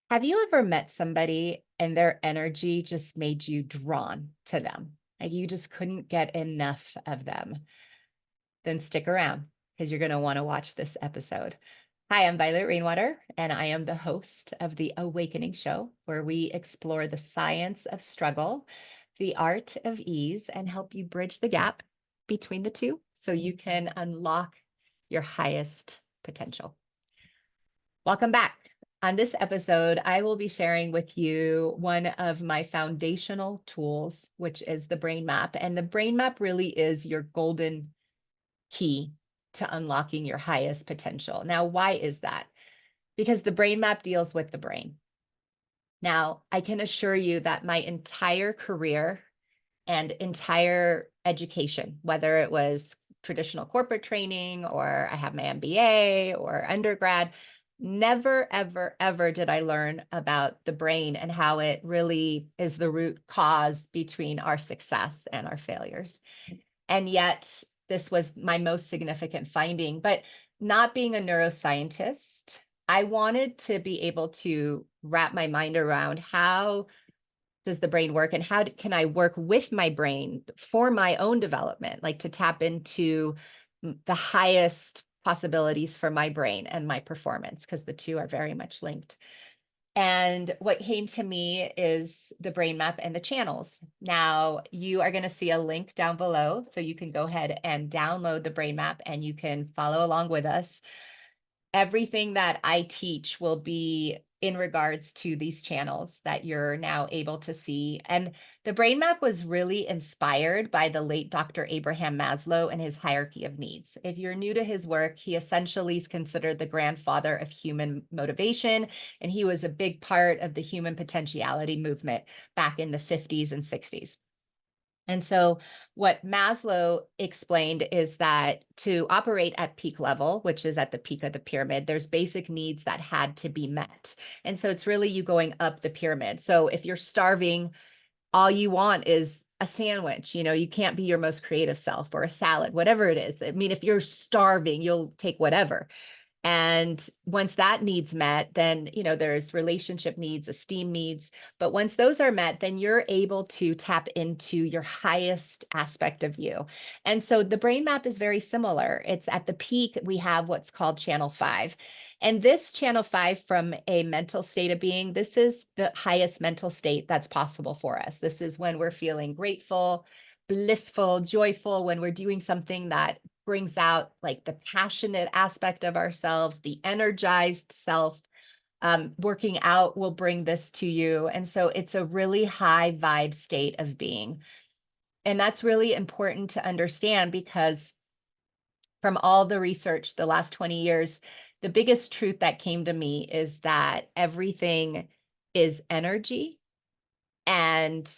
Have you ever met somebody and their energy just made you drawn to them? Like you just couldn't get enough of them? Then stick around because you're going to want to watch this episode. Hi, I'm Violet Rainwater, and I am the host of The Awakening Show, where we explore the science of struggle, the art of ease, and help you bridge the gap between the two so you can unlock your highest potential. Welcome back. On this episode, I will be sharing with you one of my foundational tools, which is the Brain Map. And the Brain Map really is your golden key to unlocking your highest potential. Now, why is that? Because the Brain Map deals with the brain. Now, I can assure you that my entire career and entire education, whether it was traditional corporate training or I have my MBA or undergrad, never, ever, ever did I learn about the brain and how it really is the root cause between our success and our failures. And yet, this was my most significant finding. But not being a neuroscientist, I wanted to be able to wrap my mind around how does the brain work and how can I work with my brain for my own development, like to tap into the highest possibilities for my brain and my performance, because the two are very much linked. And what came to me is the brain map and the channels. Now, you are going to see a link down below, so you can go ahead and download the brain map and you can follow along with us. Everything that I teach will be in regards to these channels that you're now able to see. And the brain map was really inspired by the late Dr. Abraham Maslow and his hierarchy of needs. If you're new to his work, he essentially is considered the grandfather of human motivation, and he was a big part of the human potentiality movement back in the 50s and 60s. And so what Maslow explained is that to operate at peak level, which is at the peak of the pyramid, there's basic needs that had to be met. And so it's really you going up the pyramid. So if you're starving, all you want is a sandwich, you can't be your most creative self, or a salad, whatever it is. I mean, if you're starving, you'll take whatever. And once that need's met, then, there's relationship needs, esteem needs. But once those are met, then you're able to tap into your highest aspect of you. And so the brain map is very similar. It's at the peak, we have what's called channel 5. And this channel 5, from a mental state of being, this is the highest mental state that's possible for us. This is when we're feeling grateful, blissful, joyful, when we're doing something that brings out like the passionate aspect of ourselves, the energized self. Working out will bring this to you. And so it's a really high vibe state of being. And that's really important to understand, because from all the research the last 20 years, the biggest truth that came to me is that everything is energy, and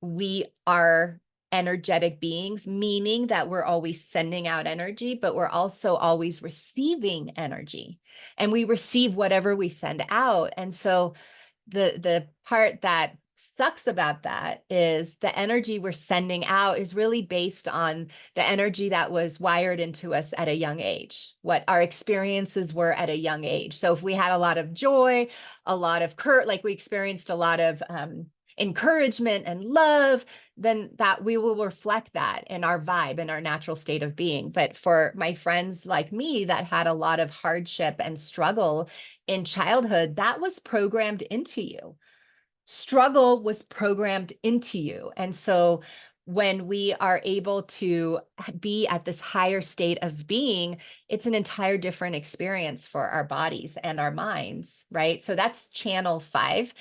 we are energetic beings, meaning that we're always sending out energy, but we're also always receiving energy, and we receive whatever we send out. And so the part that sucks about that is the energy we're sending out is really based on the energy that was wired into us at a young age, what our experiences were at a young age. So if we had a lot of joy, a lot of like we experienced a lot of encouragement and love, then that we will reflect that in our vibe and our natural state of being. But for my friends like me that had a lot of hardship and struggle in childhood, that was programmed into you. Struggle was programmed into you. And so when we are able to be at this higher state of being, it's an entire different experience for our bodies and our minds, right? So that's channel 5.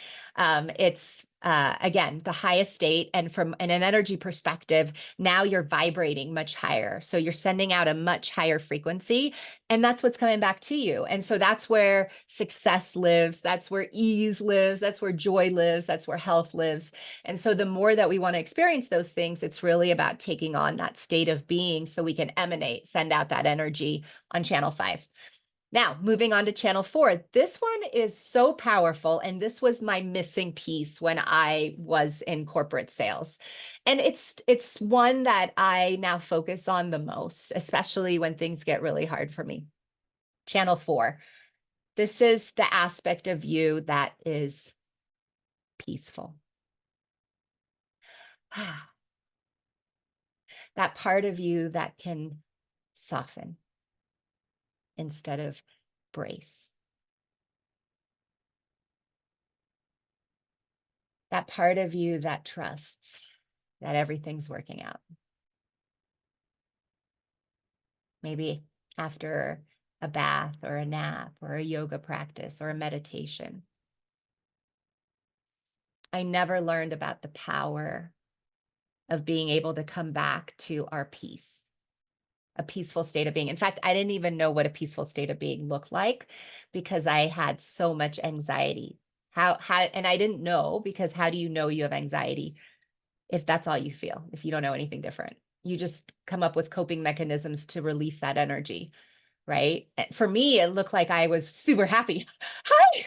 It's again, the highest state. And from an energy perspective, now you're vibrating much higher. So you're sending out a much higher frequency, and that's what's coming back to you. And so that's where success lives. That's where ease lives. That's where joy lives. That's where health lives. And so the more that we want to experience those things, it's really about taking on that state of being so we can emanate, send out that energy on channel 5. Now, moving on to channel 4, this one is so powerful. And this was my missing piece when I was in corporate sales. And it's one that I now focus on the most, especially when things get really hard for me. Channel 4. This is the aspect of you that is peaceful. That part of you that can soften instead of brace. That part of you that trusts that everything's working out. Maybe after a bath or a nap or a yoga practice or a meditation. I never learned about the power of being able to come back to our peace, a peaceful state of being. In fact, I didn't even know what a peaceful state of being looked like because I had so much anxiety. And I didn't know, because how do you know you have anxiety if that's all you feel, if you don't know anything different? You just come up with coping mechanisms to release that energy, right? For me, it looked like I was super happy. Hi,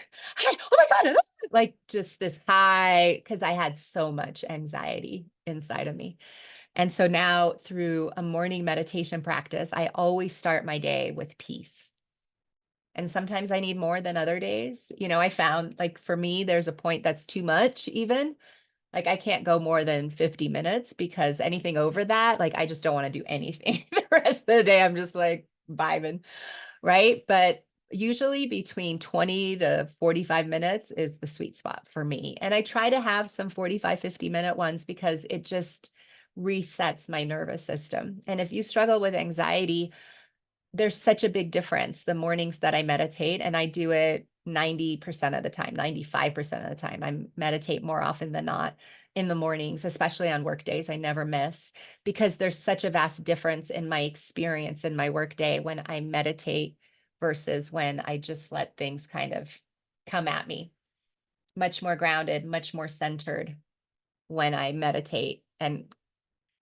oh my God, like just this high, because I had so much anxiety inside of me. And so now through a morning meditation practice, I always start my day with peace. And sometimes I need more than other days. I found, like, for me, there's a point that's too much even. Like, I can't go more than 50 minutes, because anything over that, like, I just don't want to do anything. The rest of the day, I'm just like vibing, right? But usually between 20 to 45 minutes is the sweet spot for me. And I try to have some 45, 50-minute ones because it just resets my nervous system. And if you struggle with anxiety, there's such a big difference. The mornings that I meditate, and I do it 90% of the time, 95% of the time, I meditate more often than not in the mornings, especially on work days. I never miss, because there's such a vast difference in my experience in my work day when I meditate versus when I just let things kind of come at me. Much more grounded, much more centered when I meditate and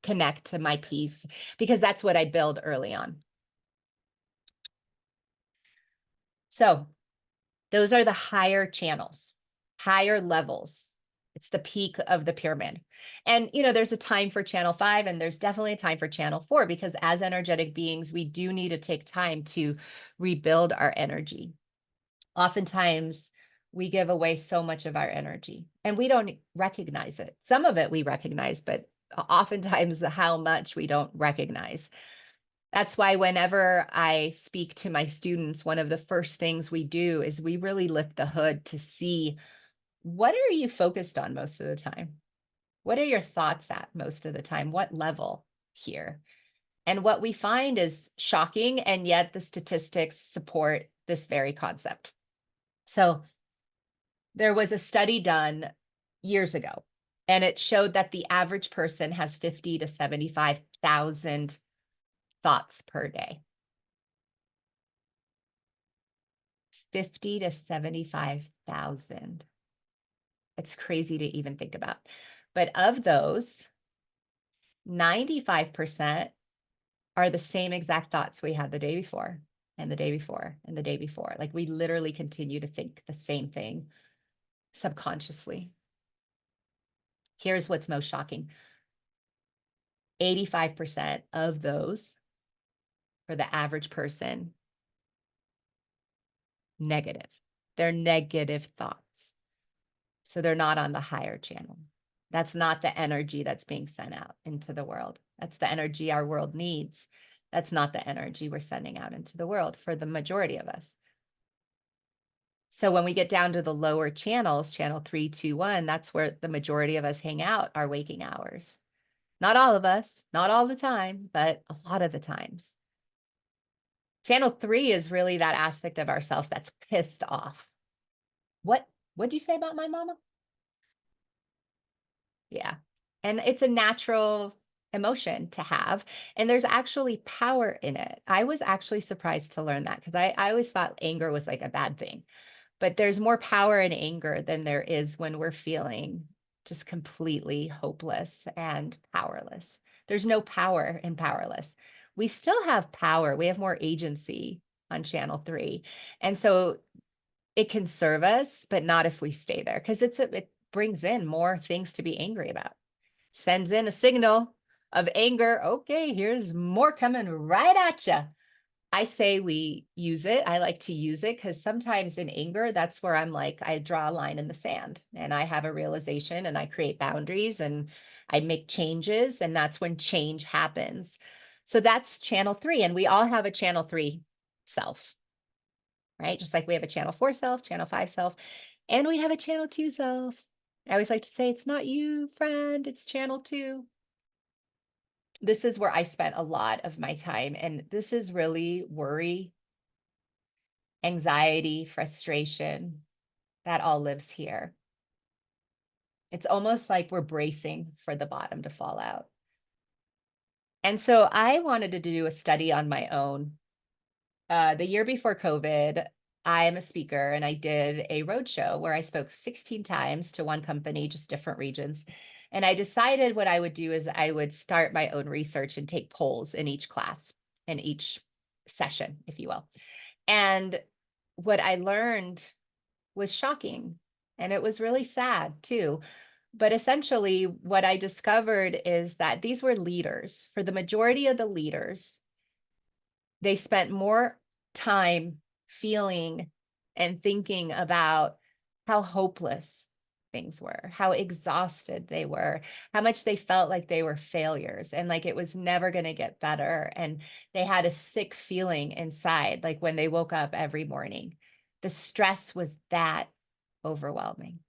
connect to my peace, because that's what I build early on. So those are the higher channels, higher levels. It's the peak of the pyramid. And, there's a time for channel 5, and there's definitely a time for channel 4, because as energetic beings, we do need to take time to rebuild our energy. Oftentimes, we give away so much of our energy and we don't recognize it. Some of it we recognize, but oftentimes how much we don't recognize. That's why whenever I speak to my students, one of the first things we do is we really lift the hood to see, what are you focused on most of the time? What are your thoughts at most of the time? What level here? And what we find is shocking, and yet the statistics support this very concept. So there was a study done years ago, and it showed that the average person has 50 to 75,000 thoughts per day. 50 to 75,000. It's crazy to even think about. But of those, 95% are the same exact thoughts we had the day before and the day before and the day before. Like, we literally continue to think the same thing subconsciously. Here's what's most shocking. 85% of those, for the average person, negative. They're negative thoughts. So they're not on the higher channel. That's not the energy that's being sent out into the world. That's the energy our world needs. That's not the energy we're sending out into the world for the majority of us. So when we get down to the lower channels, channel 3, 2, 1, that's where the majority of us hang out our waking hours. Not all of us, not all the time, but a lot of the times. Channel 3 is really that aspect of ourselves that's pissed off. What'd you say about my mama? Yeah. And it's a natural emotion to have. And there's actually power in it. I was actually surprised to learn that, because I always thought anger was like a bad thing. But there's more power in anger than there is when we're feeling just completely hopeless and powerless. There's no power in powerless. We still have power. We have more agency on channel 3. And so it can serve us, but not if we stay there, because it brings in more things to be angry about. Sends in a signal of anger. Okay, here's more coming right at you. I say we use it. I like to use it because sometimes in anger, that's where I'm like, I draw a line in the sand and I have a realization and I create boundaries and I make changes. And that's when change happens. So that's channel 3. And we all have a channel 3 self, right? Just like we have a channel 4 self, channel 5 self, and we have a channel 2 self. I always like to say, it's not you, friend, it's channel 2. This is where I spent a lot of my time. And this is really worry, anxiety, frustration, that all lives here. It's almost like we're bracing for the bottom to fall out. And so I wanted to do a study on my own. The year before COVID, I am a speaker and I did a roadshow where I spoke 16 times to one company, just different regions. And I decided what I would do is I would start my own research and take polls in each class, in each session, if you will. And what I learned was shocking. And it was really sad too. But essentially, what I discovered is that these were leaders. For the majority of the leaders, they spent more time feeling and thinking about how hopeless things were, how exhausted they were, how much they felt like they were failures and like it was never going to get better. And they had a sick feeling inside, like when they woke up every morning. The stress was that overwhelming.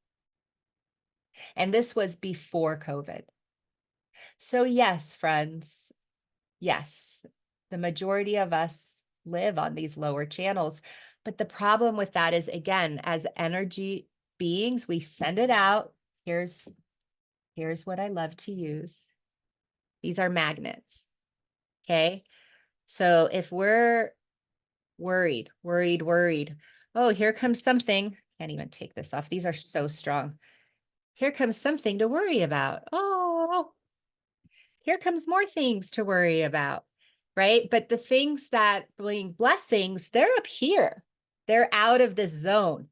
And this was before COVID. So, yes, friends, yes, the majority of us live on these lower channels. But the problem with that is, again, as energy beings, we send it out. Here's what I love to use. These are magnets. Okay. So if we're worried, oh, here comes something. Can't even take this off. These are so strong. Here comes something to worry about. Oh, here comes more things to worry about, right? But the things that bring blessings, they're up here. They're out of this zone.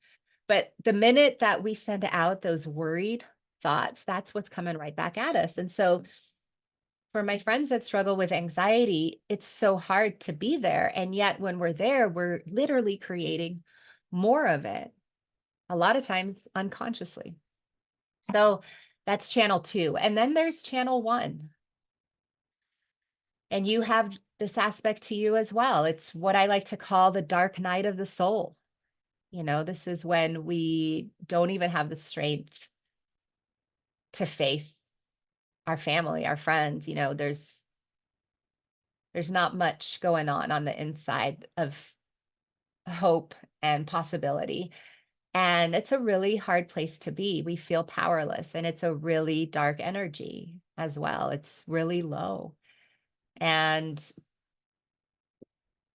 But the minute that we send out those worried thoughts, that's what's coming right back at us. And so for my friends that struggle with anxiety, it's so hard to be there. And yet when we're there, we're literally creating more of it, a lot of times unconsciously. So that's channel 2. And then there's channel 1. And you have this aspect to you as well. It's what I like to call the dark night of the soul. You know, this is when we don't even have the strength to face our family, our friends. You know, there's not much going on the inside of hope and possibility. And it's a really hard place to be. We feel powerless, and it's a really dark energy as well. It's really low. And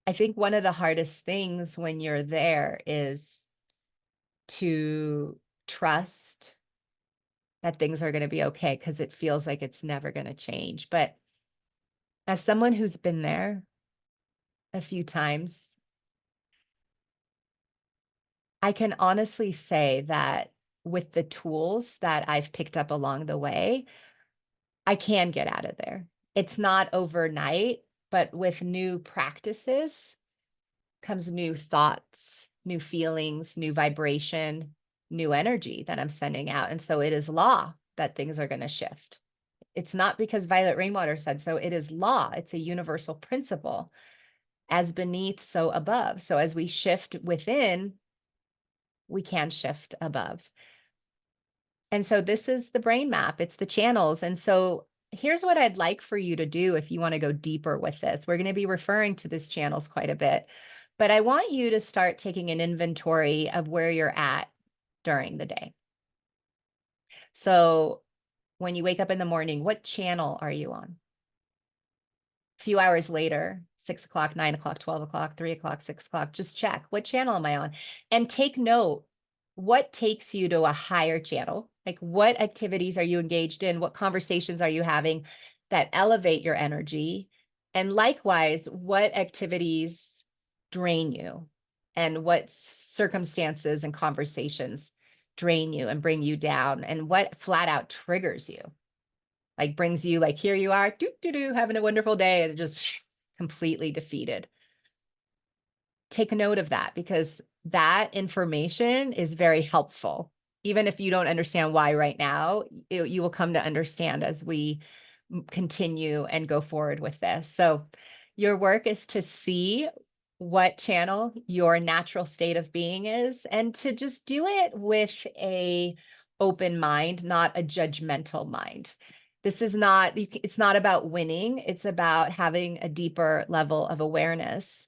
I think one of the hardest things when you're there is to trust that things are going to be okay, because it feels like it's never going to change. But as someone who's been there a few times, I can honestly say that with the tools that I've picked up along the way, I can get out of there. It's not overnight, but with new practices comes new thoughts, new feelings, new vibration, new energy that I'm sending out. And so it is law that things are going to shift. It's not because Violet Rainwater said so. It is law. It's a universal principle. As beneath, so above. So as we shift within, we can shift above. And so this is the brain map. It's the channels. And so here's what I'd like for you to do if you want to go deeper with this. We're going to be referring to these channels quite a bit, but I want you to start taking an inventory of where you're at during the day. So when you wake up in the morning, what channel are you on? A few hours later, 6 o'clock, 9 o'clock, 12 o'clock, 3 o'clock, 6 o'clock, just check what channel am I on? And take note, what takes you to a higher channel? Like what activities are you engaged in? What conversations are you having that elevate your energy? And likewise, what activities drain you? And what circumstances and conversations drain you and bring you down? And what flat out triggers you? Like brings you like, here you are, having a wonderful day, and just completely defeated. take note of that, because that information is very helpful. Even if you don't understand why right now, you will come to understand as we continue and go forward with this. So your work is to see what channel your natural state of being is, and to just do it with a open mind, not a judgmental mind. This is not, it's not about winning. It's about having a deeper level of awareness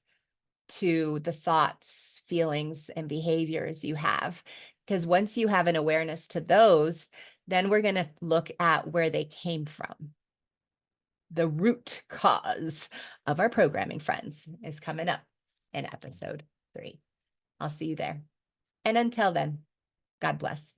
to the thoughts, feelings, and behaviors you have. Because once you have an awareness to those, then we're going to look at where they came from. The root cause of our programming, friends, is coming up in episode 3. I'll see you there. And until then, God bless.